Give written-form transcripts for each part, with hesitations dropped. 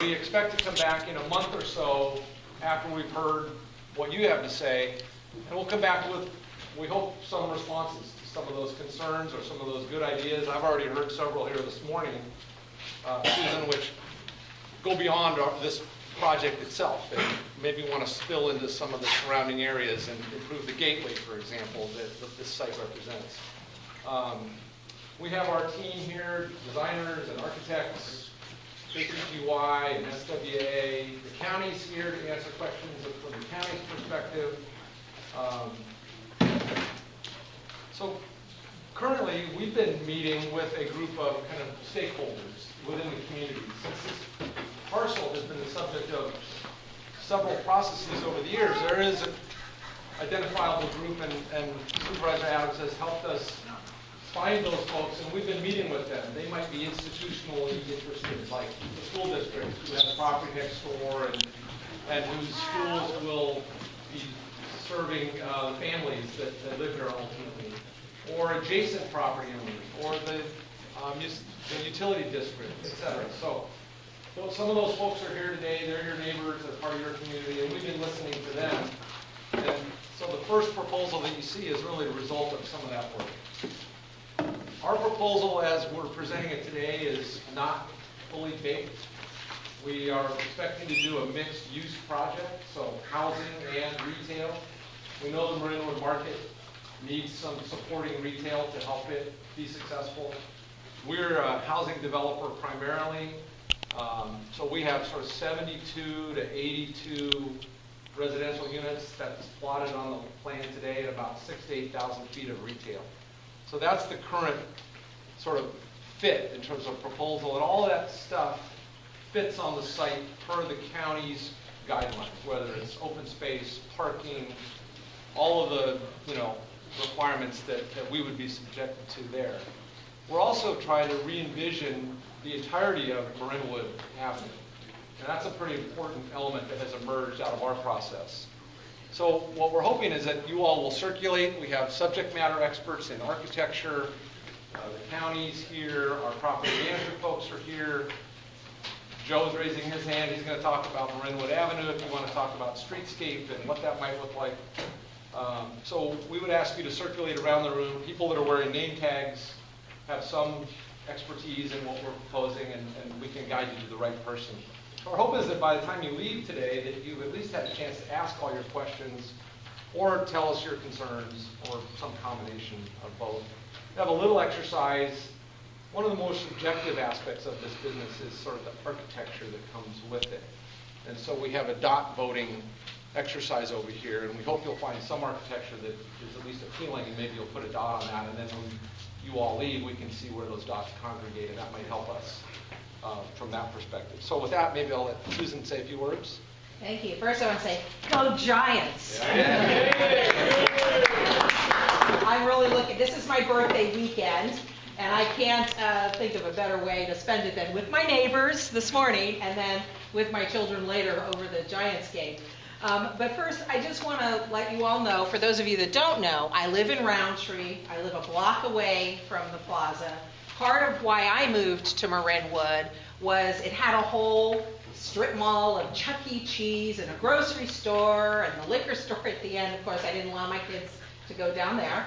We expect to come back in a month or so after we've heard what you have to say, and we'll come back with, we hope, some responses to some of those concerns or some of those good ideas. I've already heard several here this morning, Susan, which go beyond this project itself and maybe want to spill into some of the surrounding areas and improve the gateway, for example, that this site represents. We have our team here, designers and architects, KCGY and SWA. The county's here to answer questions from the county's perspective. So currently, we've been meeting with a group of kind of stakeholders within the community. Since this parcel has been the subject of several processes over the years, there is an identifiable group, and Supervisor Adams has helped us find those folks, and we've been meeting with them. They might be institutionally interested, like the school district, who have property next door and whose schools will be serving families that live there ultimately, or adjacent property owners, or the utility district, etc. So some of those folks are here today. They're your neighbors as part of your community, and we've been listening to them. And so the first proposal that you see is really a result of some of that work. Our proposal, as we're presenting it today, is not fully baked. We are expecting to do a mixed-use project, so housing and retail. We know the Marinwood market needs some supporting retail to help it be successful. We're a housing developer primarily, so we have sort of 72 to 82 residential units that's plotted on the plan today, and about 6,000 to 8,000 feet of retail. So that's the current sort of fit in terms of proposal, and all of that stuff fits on the site per the county's guidelines, whether it's open space, parking, all of the requirements that we would be subjected to there. We're also trying to re-envision the entirety of Marinwood Avenue, and that's a pretty important element that has emerged out of our process. So what we're hoping is that you all will circulate. We have subject matter experts in architecture. The county's here. Our property management folks are here. Joe's raising his hand. He's going to talk about Marinwood Avenue if you want to talk about streetscape and what that might look like. So we would ask you to circulate around the room. People that are wearing name tags have some expertise in what we're proposing, and we can guide you to the right person. Our hope is that by the time you leave today, that you've at least had a chance to ask all your questions or tell us your concerns or some combination of both. We have a little exercise. One of the most subjective aspects of this business is sort of the architecture that comes with it. And so we have a dot voting exercise over here, and we hope you'll find some architecture that is at least appealing, and maybe you'll put a dot on that, and then when you all leave, we can see where those dots congregate, and that might help us from that perspective. So with that, maybe I'll let Susan say a few words. Thank you. First I want to say, go Giants! I'm really looking, this is my birthday weekend, and I can't think of a better way to spend it than with my neighbors this morning, and then with my children later over the Giants game. But first, I just want to let you all know, for those of you that don't know, I live in Roundtree. I live a block away from the plaza. Part of why I moved to Marinwood was it had a whole strip mall of Chuck E. Cheese and a grocery store and the liquor store at the end. Of course, I didn't allow my kids to go down there.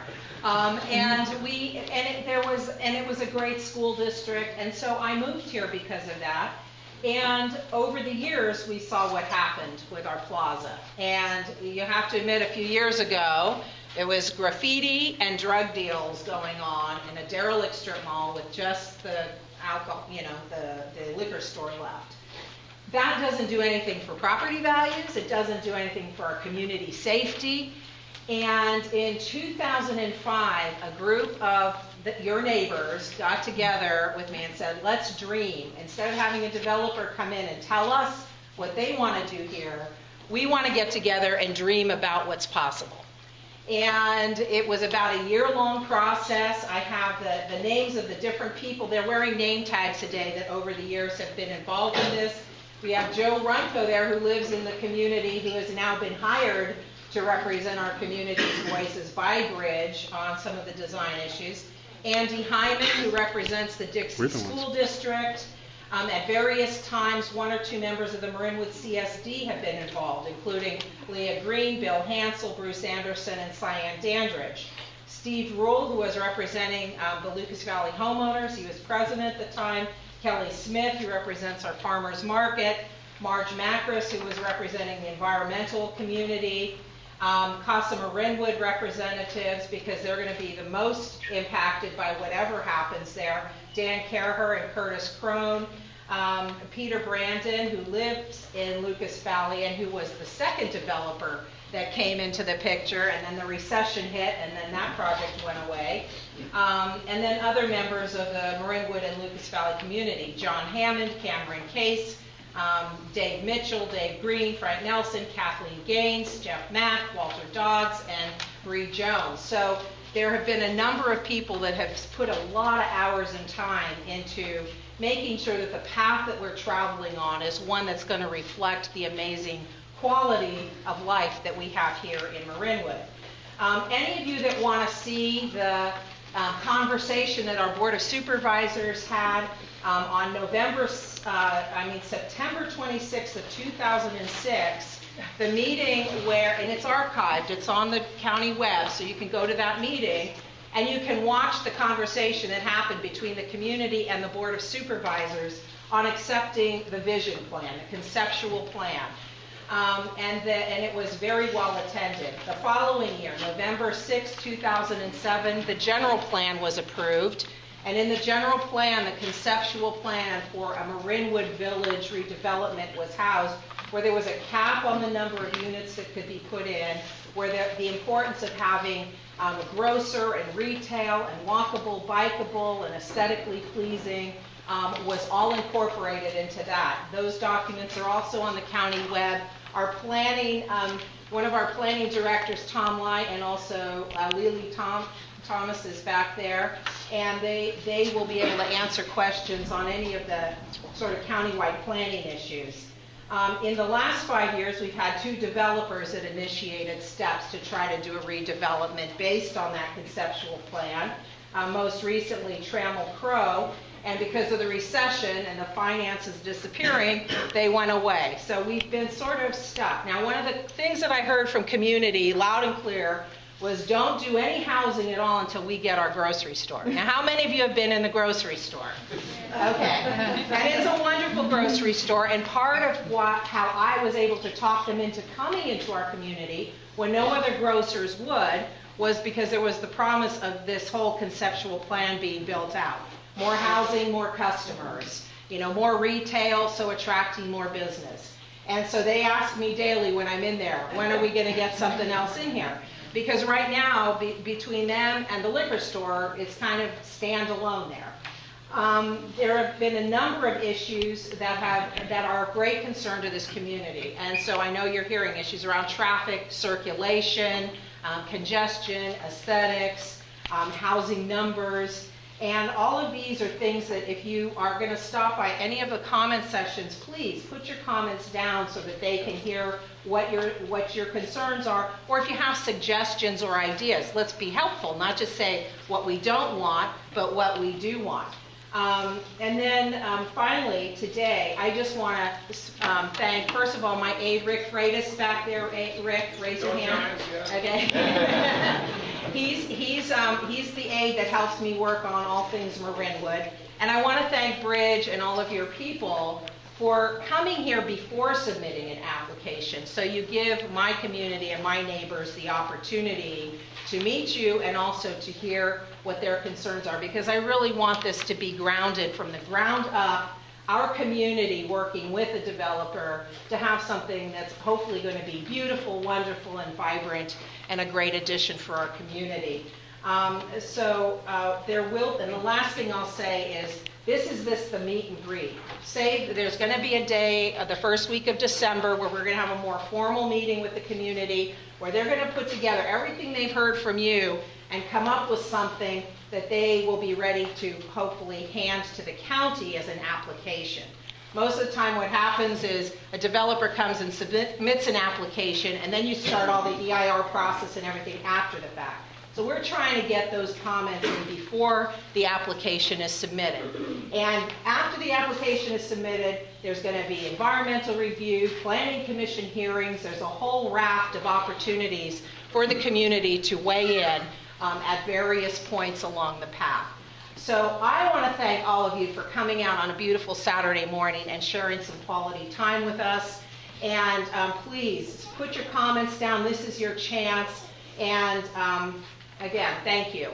It was a great school district, and so I moved here because of that. And over the years, we saw what happened with our plaza. And you have to admit, a few years ago, there was graffiti and drug deals going on in a derelict strip mall with just the alcohol, the liquor store left. That doesn't do anything for property values. It doesn't do anything for our community safety. And in 2005, a group of your neighbors got together with me and said, let's dream. Instead of having a developer come in and tell us what they want to do here, we want to get together and dream about what's possible. And it was about a year-long process. I have the names of the different people. They're wearing name tags today that over the years have been involved in this. We have Joe Runco there, who lives in the community, who has now been hired to represent our community's voices by Bridge on some of the design issues. Andy Hyman, who represents the Dixie School District. At various times, 1 or 2 members of the Marinwood CSD have been involved, including Leah Green, Bill Hansel, Bruce Anderson, and Cyan Dandridge. Steve Rule, who was representing the Lucas Valley homeowners, he was president at the time. Kelly Smith, who represents our farmers market. Marge Macris, who was representing the environmental community. Casa Marinwood representatives, because they're going to be the most impacted by whatever happens there. Dan Kerher and Curtis Crone. Peter Brandon, who lives in Lucas Valley and who was the second developer that came into the picture, and then the recession hit, and then that project went away. And then other members of the Marinwood and Lucas Valley community, John Hammond, Cameron Case, Dave Mitchell, Dave Green, Frank Nelson, Kathleen Gaines, Jeff Mack, Walter Dodds, and Bree Jones. So there have been a number of people that have put a lot of hours and time into making sure that the path that we're traveling on is one that's going to reflect the amazing quality of life that we have here in Marinwood. Any of you that want to see the conversation that our Board of Supervisors had on September 26th of 2006, the meeting where, and it's archived, it's on the county web, so you can go to that meeting and you can watch the conversation that happened between the community and the Board of Supervisors on accepting the vision plan, the conceptual plan. And it was very well attended. The following year, November 6, 2007, the general plan was approved. And in the general plan, the conceptual plan for a Marinwood Village redevelopment was housed, where there was a cap on the number of units that could be put in, where the importance of having a grocer and retail and walkable, bikeable, and aesthetically pleasing was all incorporated into that. Those documents are also on the county web. Our planning, one of our planning directors, Tom Lai, and also Lily Thomas is back there, and they will be able to answer questions on any of the sort of countywide planning issues. In the last 5 years, we've had 2 developers that initiated steps to try to do a redevelopment based on that conceptual plan. Most recently, Trammell Crow, and because of the recession and the finances disappearing, they went away. So we've been sort of stuck. Now, one of the things that I heard from community loud and clear was don't do any housing at all until we get our grocery store. Now, how many of you have been in the grocery store? Okay. And it's a wonderful grocery store, and part of how I was able to talk them into coming into our community when no other grocers would was because there was the promise of this whole conceptual plan being built out. More housing, more customers, more retail, so attracting more business. And so they ask me daily when I'm in there, when are we going to get something else in here? Because right now, between them and the liquor store, it's kind of standalone there. There have been a number of issues that are of great concern to this community. And so I know you're hearing issues around traffic, circulation, congestion, aesthetics, housing numbers. And all of these are things that if you are going to stop by any of the comment sections, please put your comments down so that they can hear what your concerns are, or if you have suggestions or ideas. Let's be helpful, not just say what we don't want, but what we do want. And then finally, today, I just want to thank, first of all, my aide, Rick Freitas, back there. Rick, raise your hand. Okay. He's the aide that helps me work on all things Marinwood. And I want to thank Bridge and all of your people for coming here before submitting an application. So you give my community and my neighbors the opportunity to meet you and also to hear what their concerns are, because I really want this to be grounded from the ground up, our community working with the developer to have something that's hopefully going to be beautiful, wonderful, and vibrant, and a great addition for our community. And the last thing I'll say is, the meet and greet. There's going to be a day the first week of December where we're going to have a more formal meeting with the community where they're going to put together everything they've heard from you and come up with something that they will be ready to hopefully hand to the county as an application. Most of the time what happens is a developer comes and submits an application, and then you start all the EIR process and everything after the fact. So we're trying to get those comments in before the application is submitted. And after the application is submitted, there's going to be environmental review, planning commission hearings. There's a whole raft of opportunities for the community to weigh in at various points along the path. So I want to thank all of you for coming out on a beautiful Saturday morning and sharing some quality time with us. And please put your comments down. This is your chance. And again, thank you.